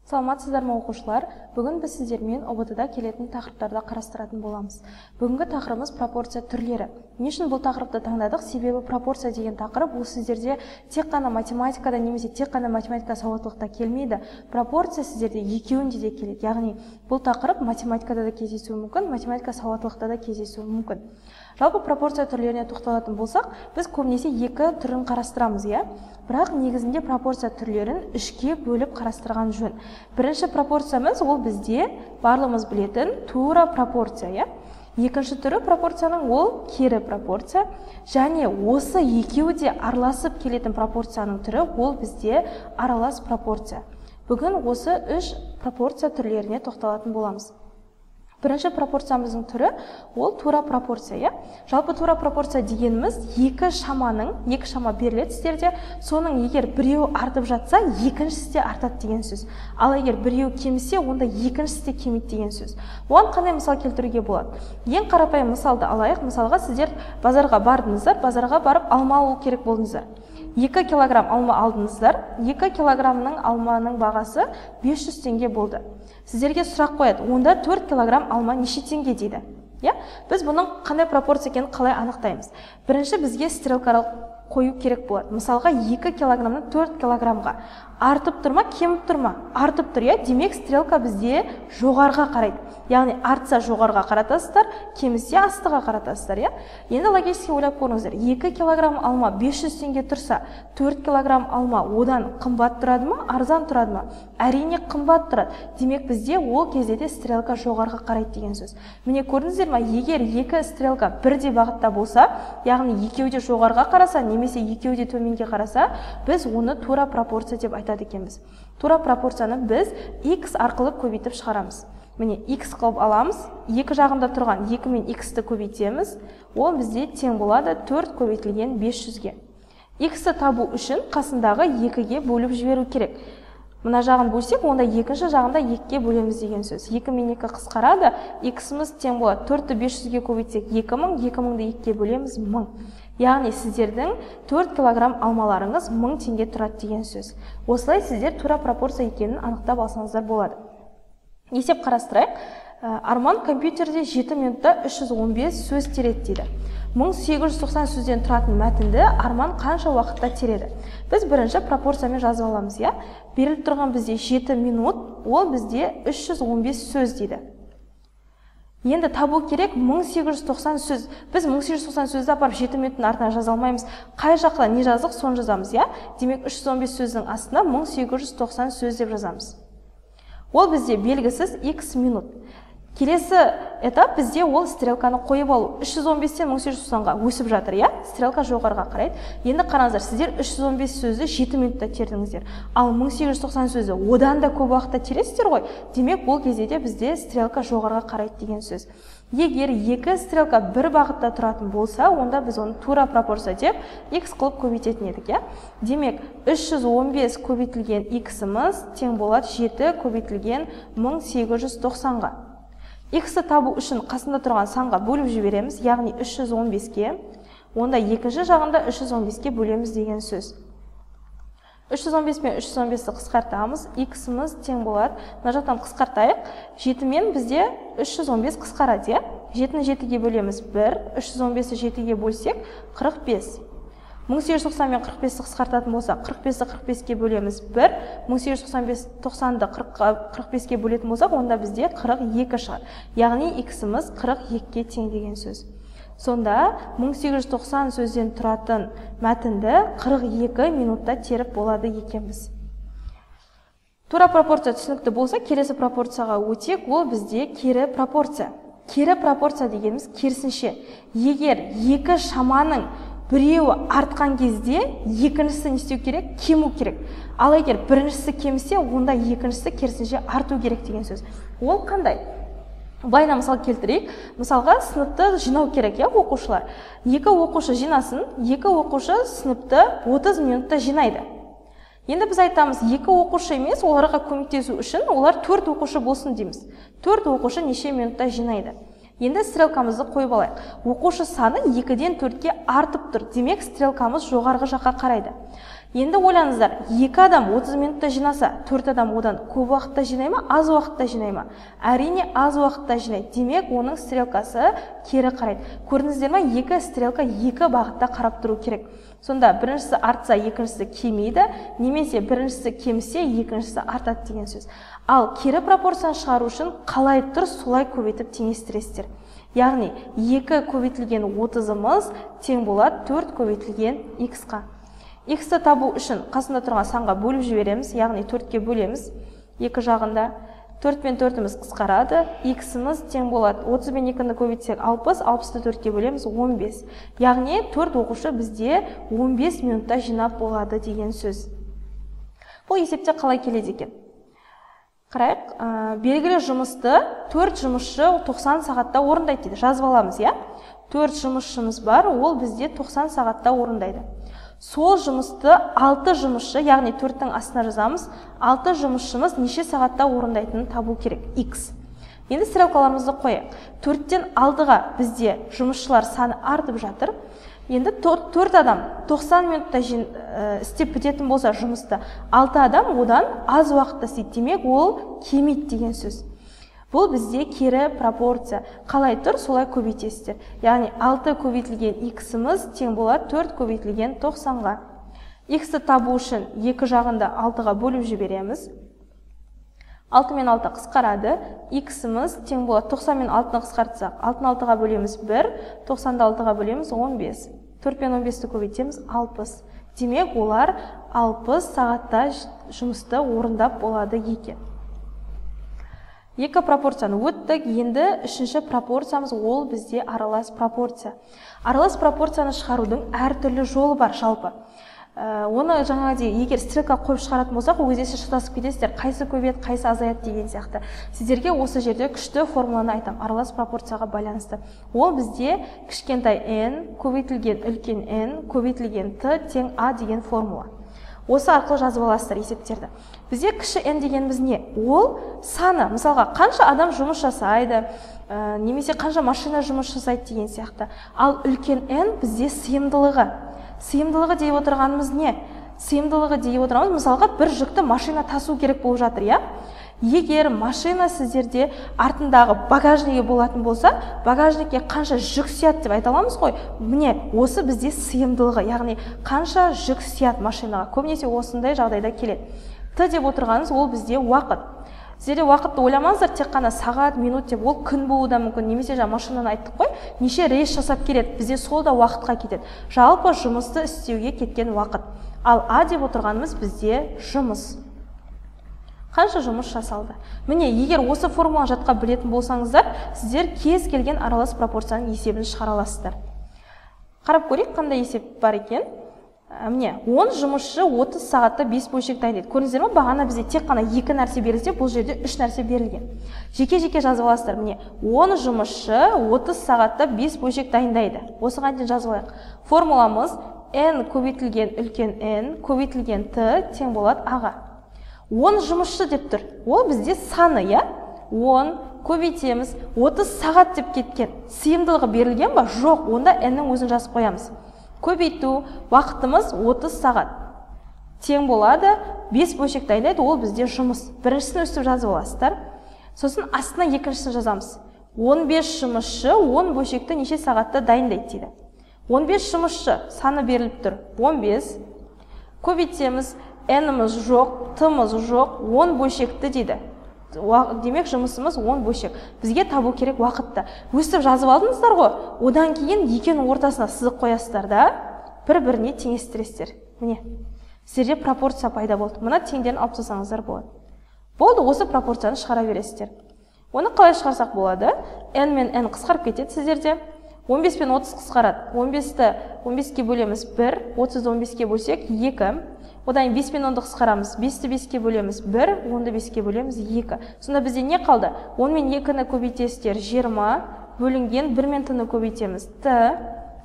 Саламатсыздар ма оқушылар? Бүгін біз сіздермен ОБТ-да келетін тақырыптарды қарастыратын боламыз. Бүгінгі тақырыбымыз пропорция түрлері. Не үшін бұл тақырыпты таңдадық? Себебі пропорция деген тақырып бұл сіздерде тек қана математикада немесе тек қана математика сауаттылықта келмейді. Пропорция сіздерде екеуінде де келеді. Яғни бұл тақырып математикада да кездесуі мүмкін, математика сауаттылықта да кездесуі мүмкін. Жалпы пропорция түрлеріне тоқталатын болсақ, біз көбінесе екі түрін қарастырамыз, бірақ негізінде пропорция түрлерін үшке бөліп қарастырған жөн. Бірінші пропорциямыз ол бізде барлығымыз білетін тура пропорция, Екінші түрі пропорцияның ол кері пропорция, және осы екеуі де араласып келетін пропорцияның түрі ол бізде аралас пропорция. Бүгін осы үш пропорция түрлеріне тоқталатын боламыз. Бірінші пропорциямыздың түрі ол тура пропорция, Жалпы тура пропорция дегеніміз екі шама беріледі сіздерде, соның егер біреу артып жатса, екіншісі де артады деген сөз. Ал егер біреу кемісе, онда екіншісі де кемейді деген сөз. Оған қандай мысал келтіруге болады? Ең қарапайым мысалды алайық. Мысалға сіздер базарға бардыңыздар, базарға барып алма алу керек болдыңыздар. 2 килограмм алма алдыңыздар, 2 килограммның алманың бағасы 500 теңге болды. Сіздерге сұрақ қояды, онда 4 килограмм алма неше теңге дейді. Біз бұның қандай пропорция екенін қалай анықтаймыз? Бірінші бізге стрелка қою керек болады. Мысалға 2 килограммнан 4 килограммға артып тұрма, кеміп тұрма? Артып тұр, демек стрелка бізде жоғарға қарайды. Яғни артса жоғарға қаратасыздар, кемісе астыға қаратасыздар, Енді логически ойлап көріңіздер. 2 килограмм алма 500 теңге тұрса, 4 килограмм алма одан қымбат тұрады ма, арзан тұрады ма? Әрине қымбат тұрады. Демек бізде ол кезде де стрелка жоғарға қарайды деген сөз. Міне көрдіңіздер ме, егер екі стрелка бірдей бағытта болса, яғни екеуі де жоғарға қараса, немесе екеуі де төменге қараса, біз оны тура пропорция деп айтады екенбіз. Тура пропорцияны біз x арқылы көбейтіп шығарамыз. Міне x қылып аламыз, екі жағында тұрған 2 мен x-ті көбейтеміз, ол бізде тең болады 4 көбейтілген 500-ге. X-ті табу үшін қасындағы 2-ге бөліп жіберу керек. Мына жағын бөлсек, онда екінші жағында 2-ге бөлеміз деген сөз. 2 мен 2 қысқарады, x-іміз тең болады. 4-ті 500-ге көбейтсек 2000, 2000-ды 2-ге бөлеміз 1000. Яғни сіздердің 4 килограмм алмаларыңыз 1000 теңге тұрады деген сөз. Осылай сіздер тура пропорция екенін анықтап алсаңыздар болады. Есеп қарастырайық. Арман компьютерде 7 минутта 315 сөз тереді дейді. 1890 сөзден тұратын мәтінді Арман қанша уақытта тереді? Біз бірінші пропорциямен жазып аламыз, Беріліп тұрған бізде 7 минут, ол бізде 315 сөз дейді. Енді табу керек 1890 сөз. Біз 1890 сөзді апарып 7 минуттың артына жаза алмаймыз. Қай жаққа не жаздық, соны жазамыз, Демек 315 сөздің астына 1890 сөз деп жазамыз. Ол бізде белгісіз x минут. Келесі этап бізде ол стрелканы қойып алу. 315-тен 1890-ға өсіп жатыр, Стрелка жоғарға қарайды. Енді қараңыздар, сіздер 315 сөзді 7 минутта тердіңіздер. Ал 1890 сөзді одан да көп уақытта тересіздер ғой. Демек, бұл кезде де бізде стрелка жоғарға қарайды деген сөз. Егер екі стрелка бір бағытта тұратын болса, онда біз оны тура пропорция деп x қылып көбейтетін едік, Демек, 315 көбейтілген x-іміз тең болады 7 көбейтілген 1890-ға. X-ті табу үшін қасында тұрған санға бөліп жібереміз, яғни 315-ке, онда екінші жағында 315-ке бөлеміз деген сөз. 315 мен 315-ті қысқартамыз, x-іміз тең болады. Мына жақтан қысқартайық. 7 мен бізде 315 қысқарады, 7-ні 7-ге бөлеміз 1, 315-ті 7-ге бөлсек 45. 1890 мен 45-ті қысқартатын болса, 45-ті 45-ке бөлеміз 1, 1890-ды 45-ке бөлетін болсақ, онда бізде 42 шығар. Яғни x-іміз 42-ке тең деген сөз. Сонда 1890 сөзден тұратын мәтінді 42 минутта теріп болады екенбіз. Тура пропорция түсінікті болса, келесі пропорцияға өтек, ол бізде кері пропорция. Кері пропорция дегеніміз керісінше. Егер екі шаманың біреуі артқан кезде, екіншісі не істеу керек? Кему керек. Ал егер біріншісі кемісе, онда екіншісі керісінше арту керек деген сөз. Ол қандай? Былайына мысал келтірейік. Мысалға сыныпты жинау керек, оқушылар. Екі оқушы жинасын, екі оқушы сыныпты 30 минутта жинайды. Енді біз айтамыз, екі оқушы емес, оларға көмектесу үшін олар 4 оқушы болсын дейміз. 4 оқушы неше минутта жинайды. Енді стрелкамызды қойып алайық. Оқушы саны 2-ден 4-ке артып тұр. Демек, стрелкамыз жоғарғы жаққа қарайды. Енді ойлаңыздар, 2 адам 30 минутта жинаса, 4 адам одан көп уақытта жинай ма, аз уақытта жинай ма? Әрине аз уақытта жинайды. Демек, оның стрелкасы кері қарайды. Көрдіңіздер ме, 2 стрелка 2 бағытта қарап тұру керек. Сонда біріншісі артса, екіншісі кемейді, немесе біріншісі кемсе, екіншісі артады деген сөз. Ал кері пропорцияны шығару үшін қалай тұр, солай көбейтіп теңестіресіздер. Яғни 2 көбейтілген 30-ымыз тең болады 4 көбейтілген x-қа. X-ті табу үшін қасында тұрған санға бөліп жібереміз, яғни 4-ке бөлеміз. Екі жағында 4 пен 4-іміз қысқарады, x-іміз тең болады. 30 пен 2-ні көбейтсек 60, 60-ті 4-ке бөлеміз 15. Яғни 4 оқушы бізде 15 минутта жинап болады деген сөз. Бұл есепте қалай келеді екен? Қарайық, белгілі жұмысты 4 жұмысшы 90 сағатта орындайды дейді. Жазып аламыз, я? 4 жұмысшымыз бар, ол бізде 90 сағатта орындайды. Сол жұмысты 6 жұмысшы, яғни 4-тің астына жазамыз, 6 жұмысшымыз неше сағатта орындайтынын табу керек, x. Енді стрелкаларымызды қояйық. 4-тен 6-ға бізде жұмысшылар саны артып жатыр. Енді 4 адам 90 минутта істеп бітетін болса жұмысты, 6 адам одан аз уақытта істейді. Демек, ол кемейді деген сөз. Бұл бізде кері пропорция. Қалай тұр, солай көбейтесіздер. Яғни 6 көбейтілген x-іміз тең болады 4 көбейтілген 90-ға. X-ті табу үшін екі жағында 6-ға бөліп жібереміз. 6 мен 6 қысқарады. X-іміз тең болады 90 мен 6-ны қысқартсақ, 6-ны 6-ға бөлеміз 1, 90-ды 6-ға бөлеміз 15. 4 пен 15-ті көбейтеміз 60. Демек, олар 60 сағатта жұмысты орындап болады екен. Екі пропорцияны өттік, енді үшінші пропорциямыз ол бізде аралас пропорция. Аралас пропорцияны шығарудың әртүрлі жолы бар жалпы. Оны жаңа дейін, егер стрелка қойып шығаратын болсақ, өзесі шатасып кетесіздер, қайсы көбейеді, қайсы азаяды деген сияқты. Сіздерге осы жерде күшті формуланы айтам, аралас пропорцияға байланысты. Ол бізде кішкентай n көбейтілген үлкен n көбейтілген t тең a деген формула. Осы арқылы жазып аласыздар есептерді. Бізде кіші n дегеніміз не? Ол саны, мысалға қанша адам жұмыс жасайды, немесе қанша машина жұмыс жасайды деген сияқты. Ал үлкен n бізде сыйымдылығы. Сыйымдылығы деп отырғанымыз не? Сыйымдылығы деп отырғанымыз, мысалға бір жүкті машина тасу керек болып жатыр, я? Егер машина сіздерде артындағы багажнигі болатын болса, багажникке қанша жүк сияды деп айта аламыз ғой. Міне, осы бізде сыйымдылығы, яғни қанша жүк сияды машинаға. Көбінесе осындай жағдайда келеді. Т деп отырғанымыз ол бізде уақыт. Сіздерде уақытты ойламаңыздар, тек қана сағат, минут деп, ол күн болуы да мүмкін, немесе жаңа машинаны айттық қой, неше рейс жасап келеді, бізде сол да уақытқа кетеді. Жалпы жұмысты істеуге кеткен уақыт. Ал А деп отырғанымыз бізде жұмыс. Қанша жұмыс жасалды? Міне, егер осы формуланы жатқа білетін болсаңыздар, сіздер кез келген аралас пропорцияның есебін шығара аласыздар. Қарап көрейік, қандай есеп бар екен? Міне, 10 жұмысшы 30 сағатта 5 бөлшек дайындайды. Көрдіңіздер ме? Бағана бізде тек қана 2 нәрсе берілсе, бұл жерде 3 нәрсе берілген. Жеке-жеке жазып аласыздар. Міне, 10 жұмысшы 30 сағатта 5 бөлшек дайындайды. Осыған дейін жазып алайық. Формуламыз n көбейтілген үлкен n көбейтілген t тең болады a-ға. 10 жұмысшы деп тұр. Ол бізде саны, я? 10 көбейтеміз, 30 сағат деп кеткен. Сыйымдылығы берілген ба? Жоқ, онда n-нің өзін жазып қоямыз. Көбейту уақытымыз 30 сағат. Тең болады, 5 бөлшек дайындайды, ол бізде жұмыс. Біріншісін өстіп жазып аласыздар. Сосын астына екіншісін жазамыз. 15 жұмысшы 10 бөлшекті неше сағатта дайындайды дейді. 15 жұмысшы саны беріліп тұр. 15. Көбейтеміз, n-іміз жоқ, t-іміз жоқ, 10 бөлшекті дейді. Демек жұмысымыз 10 бөлшек. Бізге табу керек уақытты. Өстіп жазып алдыңыздар ғой. Одан кейін екенің ортасына сызық қоясыздар да, бір-біріне теңестіресіздер. Міне, сіздерде пропорция пайда болды. Мына теңдерін алып тастасаңыздар болады. Болды, осы пропорцияны шығара бересіздер. Оны қалай шығарсақ болады? n мен n қысқарып кетеді сіздерде. 15 пен 30 қысқарады. 15-ті 15-ке бөлеміз 1, 30-ды 15-ке бөлсек 2. Одан 5 пен 10-ды қысқарамыз. 5-ті 5-ке бөлеміз 1, 10-ды 5-ке бөлеміз 2. Сонда бізде не қалды? 10 мен 2-ні көбейтесіздер 20, бөлінген 1 мен t-ні көбейтеміз. T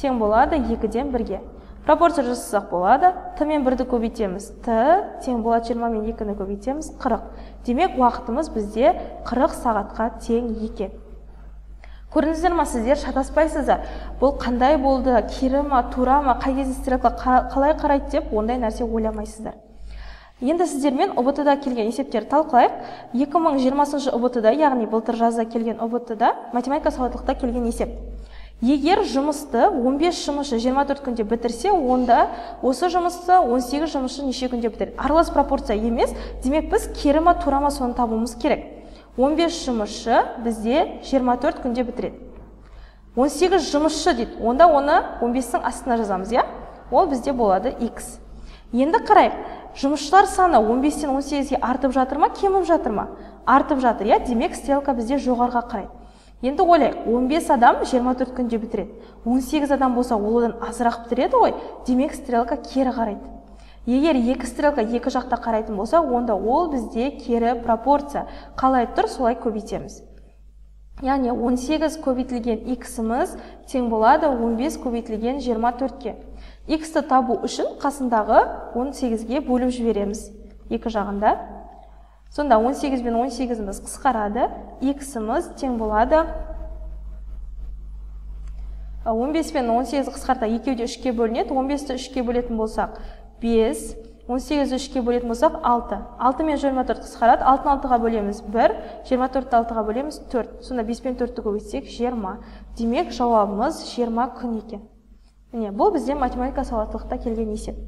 тең болады 2-ден 1-ге. Пропорция жасасақ болады. T мен 1-ді көбейтеміз. T тең болады 20 мен 2-ні көбейтеміз 40. Демек, уақытымыз бізде 40 сағатқа тең екен. Көрдіңіздер ма, сіздер шатаспайсыздар. Бұл қандай болды, кері ма, тура ма, қай кезде стрелка қалай қарайды деп ондай нәрсе ойламайсыздар. Енді сіздермен ОБТ-да келген есептерді талқылайық. 2020 ОБТ-да, яғни былтыр жазда келген ОБТ-да математика сауаттылықта келген есеп. Егер жұмысты 15 жұмысшы 24 күнде бітірсе, онда осы жұмысты 18 жұмысшы неше күнде бітіреді? Аралас пропорция емес, демек біз кері ма, тура ма соны табуымыз керек. 15 жұмысшы бізде 24 күнде бітіреді. 18 жұмысшы дейді, онда оны 15-тің астына жазамыз, я? Ол бізде болады x. Енді қарайық, жұмысшылар саны 15-тен 18-ге артып жатыр ма, кеміп жатыр ма? Артып жатыр, я? Демек стрелка бізде жоғарға қарайды. Енді ойлайық, 15 адам 24 күнде бітіреді. 18 адам болса, ол одан азырақ бітіреді ғой, демек стрелка кері қарайды. Егер екі стрелка екі жақта қарайтын болса, онда ол бізде кері пропорция. Қалай тұр, солай көбейтеміз. Яғни 18 көбейтілген x-іміз тең болады 15 көбейтілген 24-ке. X-ті табу үшін қасындағы 18-ге бөліп жібереміз. Екі жағында. Сонда 18 бен 18-іміз қысқарады. X-іміз тең болады. 15 бен 18 қысқарда екеуде 3-ке бөлінеді. 15-ті 3-ке бөлетін болсақ 5, 18-ді 3-ке бөлетін болсақ 6. 6 мен 24 қысқарады. 6-ны 6-ға бөлеміз 1, 24-ті 6-ға бөлеміз 4. Сонда 5 пен 4-ті көбейтсек 20. Демек жауабымыз 20 күн екен. Міне, бұл бізде математика сауаттылықта келген есеп.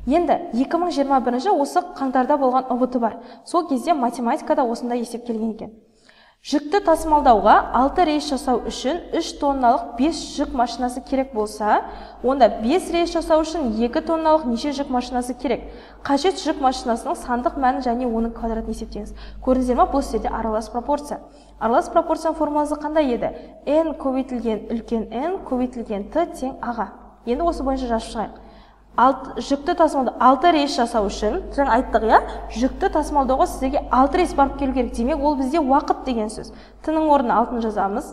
Енді 2021 осы қаңтарда болған ОБТ бар. Сол кезде математикада осында есеп келген екен. Жүкті тасымалдауға 6 рейс жасау үшін 3 тонналық 5 жүк машинасы керек болса, онда 5 рейс жасау үшін 2 тонналық неше жүк машинасы керек? Қажет жүк машинасының сандық мәнін және оның квадратын есептеңіз. Көрдіңіздер ме, бұл жерде аралас пропорция. Аралас пропорцияның формуласы қандай еді? n көбейтілген үлкен n көбейтілген t тең аға. Енді осы бойынша жазып шығайық. Жүкті тасымалдау 6 рейс жасау үшін, жаңа айттық, я, жүкті тасымалдауға сіздерге 6 рейс барып келу керек. Демек, ол бізде уақыт деген сөз. Т-ның орнына 6-ны жазамыз.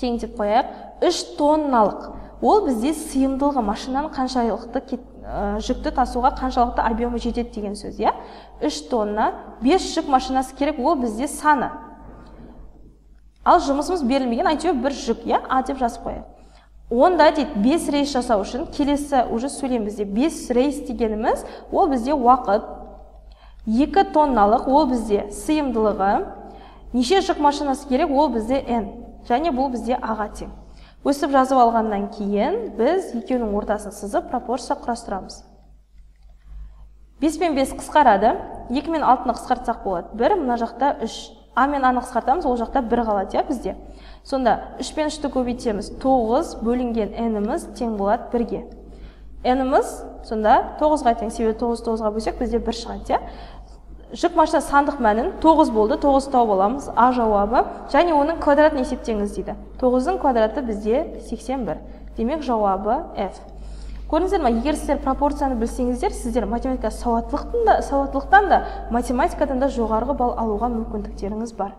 Тең деп қояйық. 3 тонналық. Ол бізде сыйымдылығы машинаның қаншалықты жүкті тасуға қаншалықты объемы жетеді деген сөз, я? 3 тонна, 5 жүк машинасы керек, ол бізде саны. Ал жұмысымыз берілмеген, әйтеуір бір жүк, я? А деп жазып қояйық. Онда дейді 5 рейс жасау үшін, келесі уже сөйлем бізде 5 рейс дегеніміз, ол бізде уақыт, 2 тонналық, ол бізде сыйымдылығы, неше жүк машинасы керек, ол бізде n, және бұл бізде аға тең. Өсіп жазып алғаннан кейін, біз екеуінің ортасын сызып пропорция құрастырамыз. 5 пен 5 қысқарады, 2 мен 6-ны қысқартсақ болады, 1, мына жақта 3. А мен аны қысқартамыз, ол жақта 1 қалады, я, бізде. Сонда 3 пен 3-ті көбейтеміз, 9 бөлінген n-іміз тең болады 1-ге. n-іміз сонда 9-ға тең, себебі 9-9-ға бөлсек бізде 1 шығады. Жүк машина сандық мәнін 9 болды, 9 тауып аламыз, А жауабы, және оның квадратын есептеңіз дейді. 9-ның квадраты бізде 81. Демек жауабы F. Көрдіңіздер ме, егер сіздер пропорцияны білсеңіздер, сіздер математика сауаттылықтан да, математикадан да жоғарғы балл алуға мүмкіндіктеріңіз бар.